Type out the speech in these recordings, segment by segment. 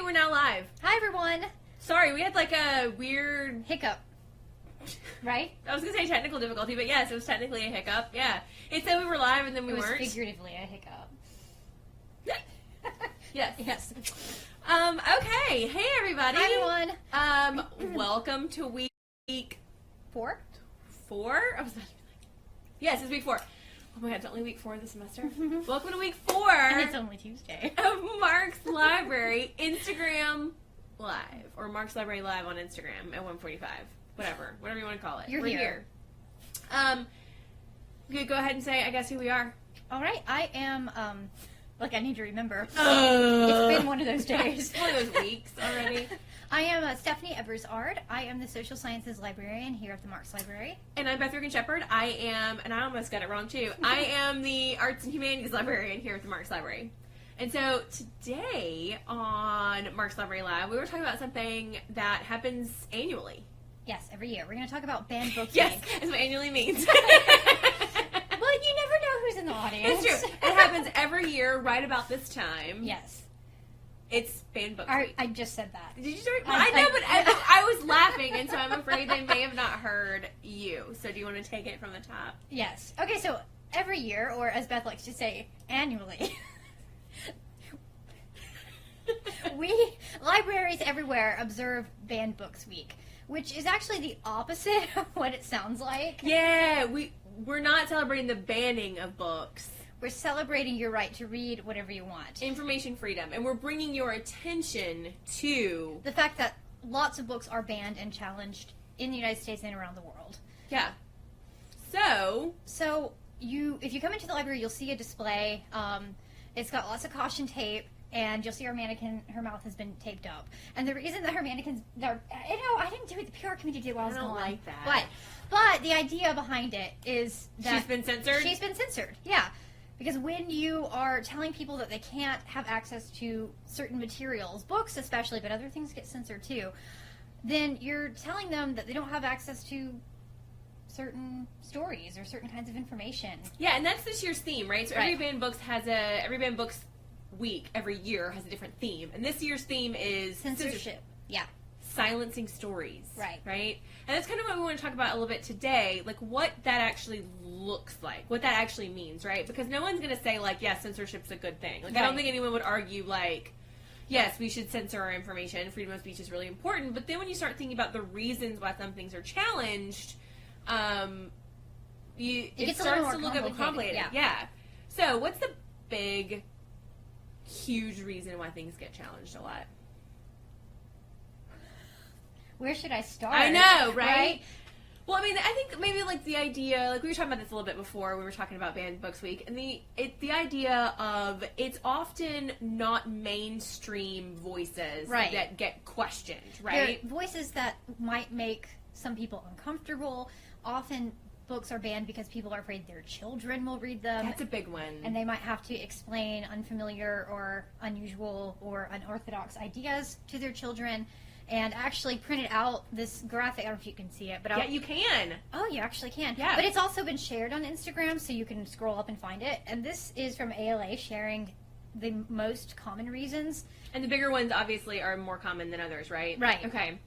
we're now live. Hi, everyone. Sorry, we had like a weird... Hiccup. Right? I was going to say technical difficulty, but yes, it was technically a hiccup. Yeah. It said we were live and then we weren't. It was figuratively a hiccup. Yes. Yes. Okay. Hey, everybody. Hi, everyone. Welcome to week... 4? 4? I was not even like... Yes, it's week 4. Oh my god, it's only week 4 of the semester. Welcome to week 4. And it's only Tuesday. Of Marx Library Instagram Live. Or Marx Library Live on Instagram at 1:45. Whatever you want to call it. We're here. You could go ahead and say, I guess, who we are. All right, I am, I need to remember. It's been one of those days. One of those weeks already. I am Stephanie Ebers-Ard. I am the Social Sciences Librarian here at the Marx Library. And I'm Beth Rigan-Shepard. I am, and I almost got it wrong too, I am the Arts and Humanities Librarian here at the Marx Library. And so today on Marx Library Live, we were talking about something that happens annually. Yes, every year. We're going to talk about banned books. Yes, that's what annually means. Well, you never know who's in the audience. It's true. It happens every year right about this time. Yes. It's banned books week. I just said that. Did you start? I know, but I was laughing, and so I'm afraid they may have not heard you. So do you want to take it from the top? Yes. Okay, so every year, or as Beth likes to say, annually, libraries everywhere observe Banned Books Week, which is actually the opposite of what it sounds like. Yeah, we're not celebrating the banning of books. We're celebrating your right to read whatever you want. Information freedom. And we're bringing your attention to... the fact that lots of books are banned and challenged in the United States and around the world. Yeah. So if you come into the library, you'll see a display. It's got lots of caution tape, and you'll see our mannequin, her mouth has been taped up. And the reason that her mannequins... I didn't do it, the PR committee did while I was gone. I don't like that. But the idea behind it is that... She's been censored? She's been censored, yeah. Because when you are telling people that they can't have access to certain materials, books especially, but other things get censored too, then you're telling them that they don't have access to certain stories or certain kinds of information. Yeah, and that's this year's theme, right? So every banned books week every year has a different theme. And this year's theme is censorship. Yeah. Silencing stories. Right. Right? And that's kind of what we want to talk about a little bit today, like what that actually looks like, what that actually means, right? Because no one's going to say, like, yes, censorship's a good thing. Like, I don't think anyone would argue, like, yes, we should censor our information, freedom of speech is really important, but then when you start thinking about the reasons why some things are challenged, it starts to look a bit complicated. Yeah. So, what's the big, huge reason why things get challenged a lot? Where should I start? I know, right? Well, I mean, I think maybe like the idea, like we were talking about this a little bit before, we were talking about Banned Books Week, and the idea of it's often not mainstream voices that get questioned, right? They're voices that might make some people uncomfortable. Often books are banned because people are afraid their children will read them. That's a big one. And they might have to explain unfamiliar or unusual or unorthodox ideas to their children. And actually printed out this graphic. I don't know if you can see it, but yeah, you can. Oh, you actually can. Yeah. But it's also been shared on Instagram, so you can scroll up and find it. And this is from ALA sharing the most common reasons. And the bigger ones obviously are more common than others, right? Right. Okay.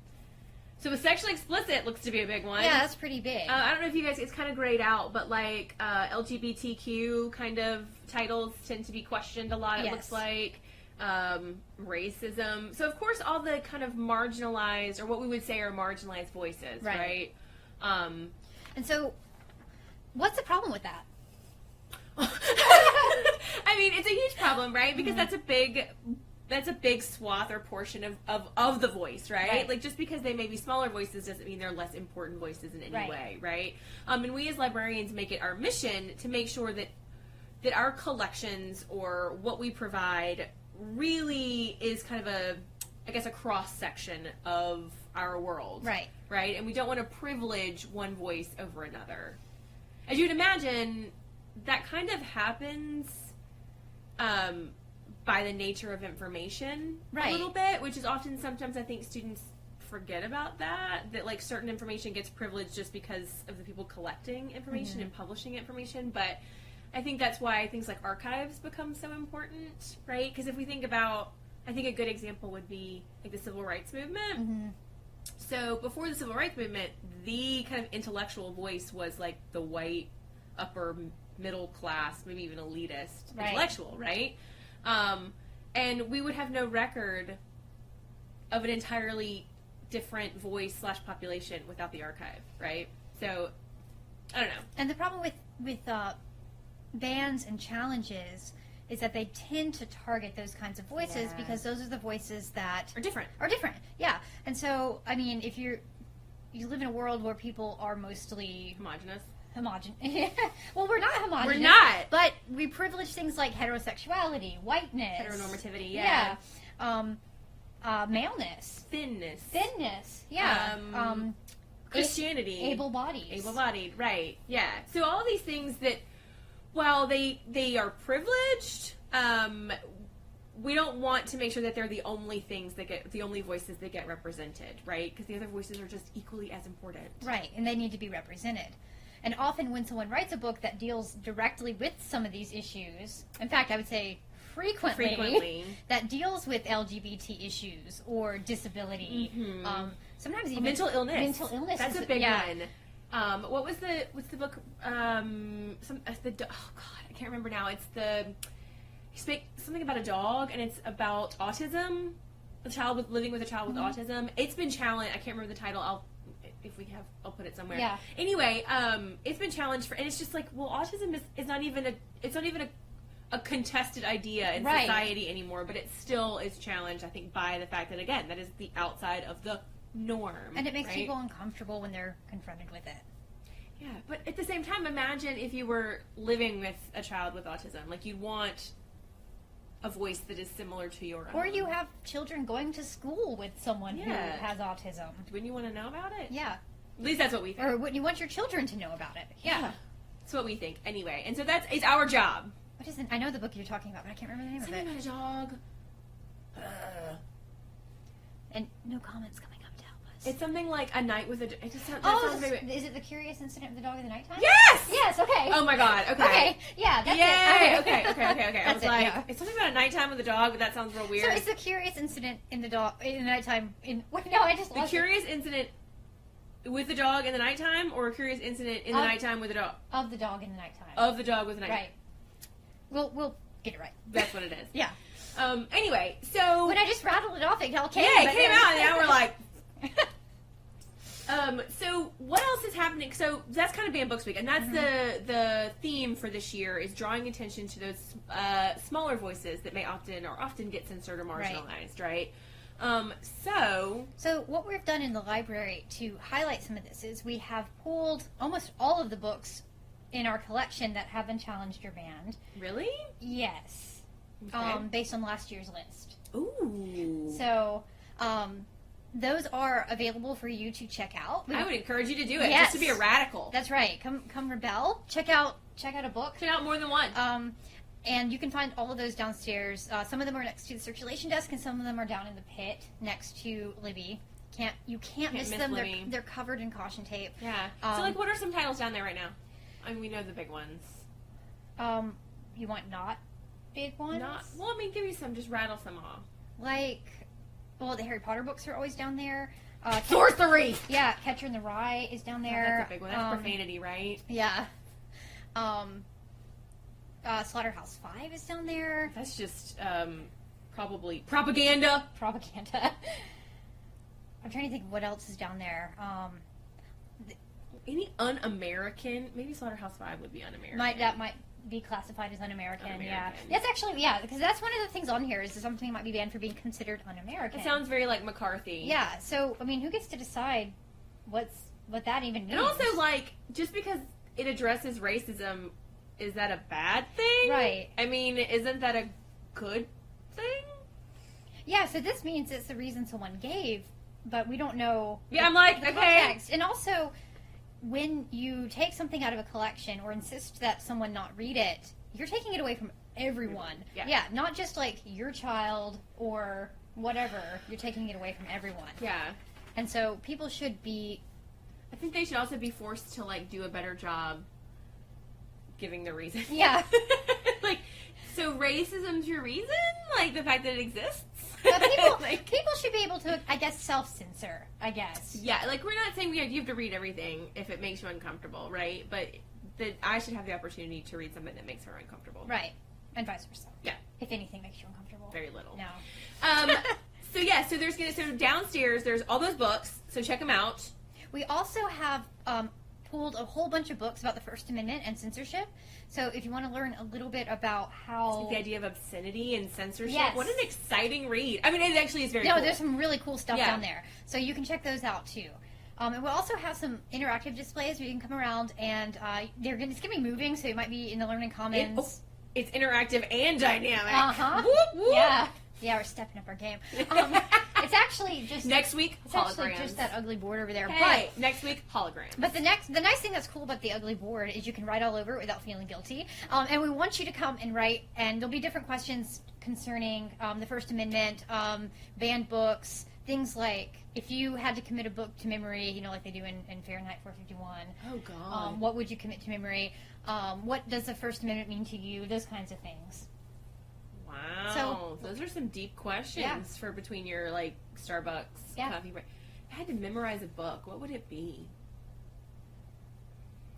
So sexually explicit looks to be a big one. Yeah, that's pretty big. I don't know if you guys, it's kind of grayed out, but like LGBTQ kind of titles tend to be questioned a lot. It looks like. Racism. So, of course, all the kind of marginalized, or what we would say are marginalized voices, right? And so, what's the problem with that? I mean, it's a huge problem, right? Because that's a big swath or portion of the voice, right? Like, just because they may be smaller voices doesn't mean they're less important voices in any way, right? And we as librarians make it our mission to make sure that our collections or what we provide really is kind of a cross-section of our world. Right? And we don't want to privilege one voice over another. As you'd imagine, that kind of happens by the nature of information a little bit, which is often sometimes I think students forget about that like certain information gets privileged just because of the people collecting information and publishing information, but I think that's why things like archives become so important, right? Because if we think about I think a good example would be like the civil rights movement. Mm-hmm. So before the civil rights movement, the kind of intellectual voice was like the white, upper middle class, maybe even elitist intellectual, right? And we would have no record of an entirely different voice / population without the archive, right? So, I don't know. And the problem with bans and challenges is that they tend to target those kinds of voices because those are the voices that Are different. Yeah. And so, I mean, if you live in a world where people are mostly Homogenous. Well, we're not homogenous. We're not. But we privilege things like heterosexuality, whiteness. Heteronormativity, yeah. Maleness. Thinness. Yeah. Christianity. Able-bodied. Able-bodied, right. Yeah. So all these things that, while they are privileged, we don't want to make sure that they're the only things that get, the only voices that get represented, right? Because the other voices are just equally as important. Right, and they need to be represented. And often when someone writes a book that deals directly with some of these issues, in fact, I would say frequently. That deals with LGBT issues or disability, sometimes even mental illness. Mental illness. That's a big one. What's the book? Oh God, I can't remember now. It's something about a dog, and it's about autism. Living with a child with autism. It's been challenged. I can't remember the title. I'll put it somewhere. Yeah. Anyway, it's been challenged and it's just like, well, autism is not even a contested idea in society anymore, but it still is challenged, I think, by the fact that, again, that is the outside of the norm. And it makes people uncomfortable when they're confronted with it. Yeah, but at the same time, imagine if you were living with a child with autism. Like, you'd want a voice that is similar to your own. Or you have children going to school with someone who has autism. Wouldn't you want to know about it? Yeah. At least that's what we think. Or wouldn't you want your children to know about it? Yeah. That's what we think. Anyway, and so it's our job. What is it? I know the book you're talking about, but I can't remember the name of it. Something about a dog. And no comments coming up to help us. It's something like A Night with a... It just sounds, is it The Curious Incident of the Dog in the Nighttime? Yes! Yes, okay. Oh my God, okay. Okay, yeah, that's Yay! it. Okay. I was like, it's something about a nighttime with a dog, but that sounds real weird. So it's The Curious Incident in the Nighttime... I just lost The Curious Incident with the dog in the nighttime, or a curious incident in the nighttime with the dog? Of the dog in the nighttime. Of the dog with the nighttime. Right. We'll get it right. That's what it is. Yeah. Anyway, so... When I just rattled it off, it all came. Yeah, it came out, and now we're like... So what else is happening? So that's kind of Banned Books Week, and that's the theme for this year is drawing attention to those smaller voices that may often get censored or marginalized, right? So what we've done in the library to highlight some of this is we have pulled almost all of the books in our collection that have been challenged or banned. Really? Yes. Okay. Based on last year's list. Ooh. So, those are available for you to check out. I would encourage you to do it, Yes. just to be a radical. That's right. Come rebel. Check out a book. Check out more than one. And you can find all of those downstairs. Some of them are next to the circulation desk, and some of them are down in the pit next to Libby. You can't miss them. Libby. They're covered in caution tape. Yeah. So, what are some titles down there right now? I mean, we know the big ones. You want not big ones? Give me some. Just rattle some off. The Harry Potter books are always down there. Sorcery! Yeah, Catcher in the Rye is down there. That's a big one. That's profanity, right? Yeah. Slaughterhouse 5 is down there. That's just, probably propaganda. Propaganda. I'm trying to think of what else is down there. Any un-American? Maybe Slaughterhouse 5 would be un-American. That might be classified as un-American. Yeah. That's actually, because that's one of the things on here is something might be banned for being considered un-American. It sounds very like McCarthy. Yeah, so, I mean, who gets to decide what that even means? And also, just because it addresses racism, is that a bad thing? Right. I mean, isn't that a good thing? Yeah, so this means it's the reason someone gave, but we don't know the context. And also, when you take something out of a collection or insist that someone not read it, you're taking it away from everyone. Yeah, not just your child or whatever. You're taking it away from everyone. Yeah. And so people should be... I think they should also be forced to do a better job giving the reason. Yeah. So racism's your reason? The fact that it exists? But people, Like, people should be able to, I guess, self-censor, I guess. yeah, like we're not saying you have to read everything if it makes you uncomfortable, right? But that I should have the opportunity to read something that makes her uncomfortable. Right. And vice versa. Yeah. If anything makes you uncomfortable. Very little. No. So so downstairs there's all those books, so check them out. We also have pulled a whole bunch of books about the First Amendment and censorship. So if you want to learn a little bit about how... The idea of obscenity and censorship. Yes. What an exciting read. I mean, it actually is very cool. No, there's some really cool stuff Yeah. down there. So you can check those out, too. And we'll also have some interactive displays where you can come around and it's going to be moving, so it might be in the Learning Commons. It's interactive and dynamic. Uh-huh. Whoop, whoop. Yeah. Yeah, we're stepping up our game. It's actually just... Next week, It's holograms. actually just that ugly board over there. Hey, next week, holograms. But the nice thing that's cool about the ugly board is you can write all over it without feeling guilty. And we want you to come and write, and there'll be different questions concerning the First Amendment, banned books, things like if you had to commit a book to memory, you know, like they do in Fahrenheit 451. Oh, God. What would you commit to memory? What does the First Amendment mean to you? Those kinds of things. Wow. So- those are some deep questions Yeah. for between your, like, Starbucks Yeah. coffee break. If I had to memorize a book, what would it be?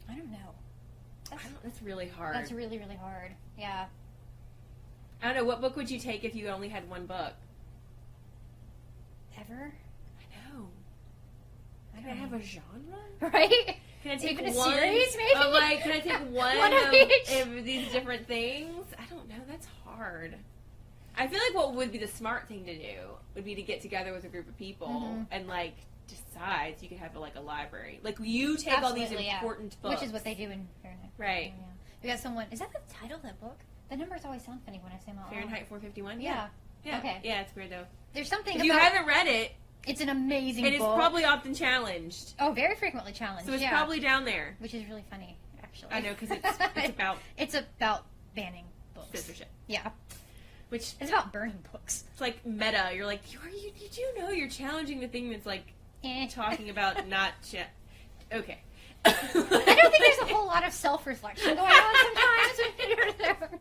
I don't know. That's really hard. That's really, really hard. Yeah. I don't know. What book would you take if you only had one book? Ever? I know. I Can I don't have know. a genre? Right? Can I take Even a one? series, maybe? Of, like, can I take one, One of each? of these different things? I don't know. That's hard. I feel like what would be the smart thing to do would be to get together with a group of people Mhm. and, like, decide. So you could have, like, a library. Like, you take all these Absolutely, yeah. important books. Which is what they do in Fahrenheit. Right. Yeah. We got someone. Is that the title of that book? The numbers always sound funny when I say them out loud. Fahrenheit 451? Yeah. Yeah. Okay. Yeah, it's weird, though. There's something If you about. haven't read it, It's an amazing and it's book. probably often challenged. Oh, very frequently challenged. So it's yeah. probably down there. Which is really funny, actually. I know, because it's about It's about banning books. censorship. Yeah. Which It's about burning books. it's like meta. You're like, did you know you're challenging the thing that's like Eh. talking about not okay. I don't think there's a whole lot of self-reflection going on sometimes when you're there.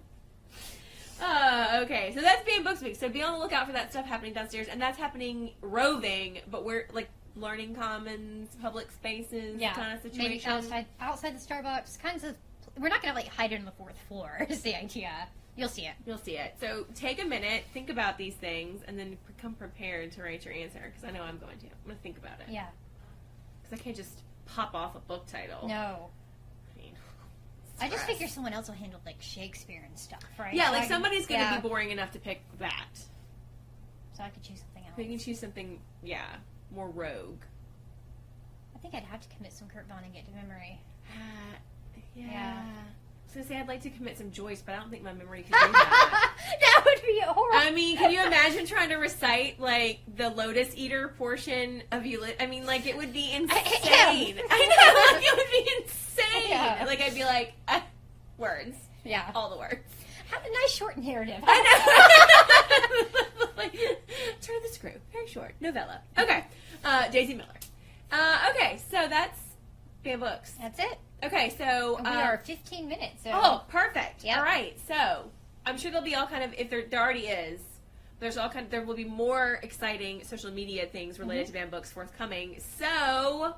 Okay, so that's being books week. So be on the lookout for that stuff happening downstairs, and that's happening roving, but we're like learning commons, public spaces, Yeah. kind of Maybe situation. outside the Starbucks, kinds of. We're not gonna like hide it on the fourth floor. Is the idea? You'll see it. You'll see it. So take a minute, think about these things, and then come prepared to write your answer. Because I know I'm going to. I'm going to think about it. Yeah. Because I can't just pop off a book title. No. I mean, I just stress. figure someone else will handle like Shakespeare and stuff, right? Yeah, So like I can- somebody's going to yeah. be boring enough to pick that. So I could choose something else. We can choose something, more rogue. I think I'd have to commit some Kurt Vonnegut to memory. Yeah. I was going to say I'd like to commit some Joyce, but I don't think my memory could do that. That would be horrible. I mean, can you imagine trying to recite, like, the Lotus Eater portion of Ulysses? I mean, like, it would be insane. I know, like, it would be insane. Yeah. Like, I'd be like, words. Yeah. All the words. Have a nice short narrative. I know. Like, turn the screw. Very short. Novella. Okay. Daisy Miller. Okay, so that's Bam Books. That's it. Okay, so... We are 15 minutes. So. Oh, perfect. Yep. All right, so I'm sure there'll be all kind of, if there already is, there will be more exciting social media things related to Bam Books forthcoming. So,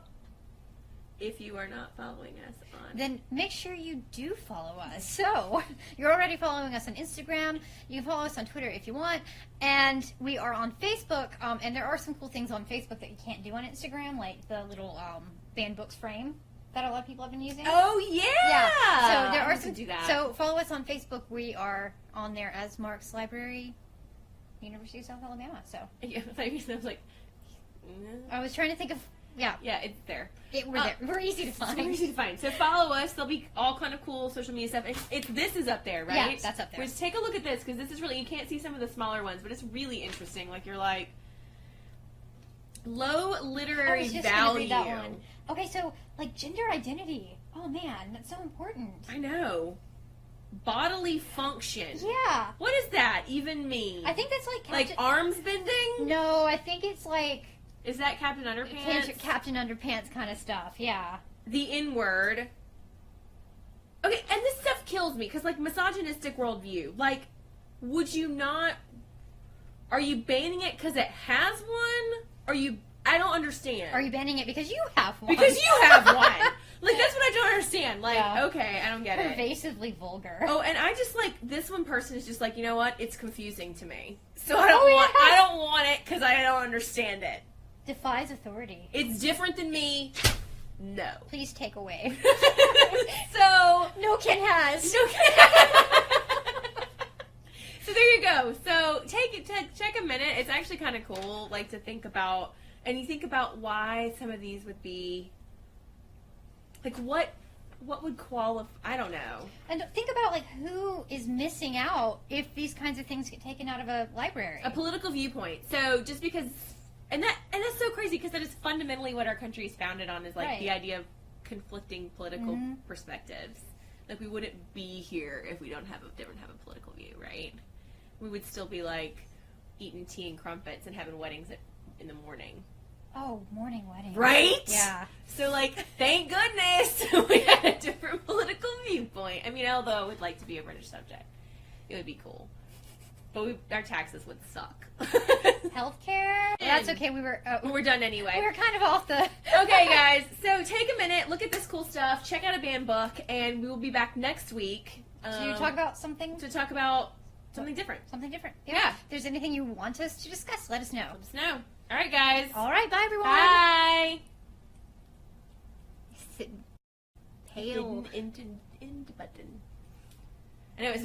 if you are not following us on... Then make sure you do follow us. So, you're already following us on Instagram. You can follow us on Twitter if you want. And we are on Facebook. And there are some cool things on Facebook that you can't do on Instagram, like the little Banned Books frame that a lot of people have been using. Oh, yeah! Yeah. So there I are want some. to do that. So follow us on Facebook. We are on there as Marx Library, University of South Alabama. So Yeah, I was like... I was trying to think of. Yeah, Yeah, it's there. we're there. We're easy to It's find. very easy to find. So follow us. There'll be all kind of cool social media stuff. This is up there, right? Yeah, that's up there. Just take a look at this because this is really, you can't see some of the smaller ones, but it's really interesting. Like you're like, low I literary was just gonna value. read that one. Okay, so like gender identity. Oh man, that's so important. I know. Bodily function. Yeah, What does that even mean? I think that's like like Captain. arms bending? No, I think it's like Is that Captain Underpants? Captain Underpants kind of stuff. Yeah. The N-word. Okay, and this stuff kills me because, like, misogynistic worldview. Like, would you not... Are you banning it because it has one? I don't understand. Are you banning it because you have one? Because you have one. Like, that's what I don't understand. Like, Yeah. okay, I don't get it. Pervasively vulgar. Oh, and I just, like, this one person is just like, you know what? It's confusing to me. So I don't want it because I don't understand it. Defies authority. It's different than me. No. Please take away. So. No Ken has. So there you go. So check a minute. It's actually kind of cool, like, to think about, and you think about why some of these would be, like, what would qualify? I don't know. And think about, like, who is missing out if these kinds of things get taken out of a library. A political viewpoint. So just because, and that's so crazy because that is fundamentally what our country is founded on, is like Right. the idea of conflicting political perspectives. Like, we wouldn't be here if we didn't have a political view, right? We would still be, like, eating tea and crumpets and having weddings in the morning. Oh, morning wedding. Right? Yeah. So, like, thank goodness we had a different political viewpoint. I mean, although I would like to be a British subject. It would be cool. But our taxes would suck. Healthcare? That's okay. We're done anyway. We were kind of off the... Okay, guys. So take a minute, look at this cool stuff, check out a band book, and we will be back next week. To talk about something? To talk about something different. Something different. Yeah. If there's anything you want us to discuss, let us know. Let us know. All right, guys. All right. Bye, everyone. Bye. Sitting pale. Into button. I know it's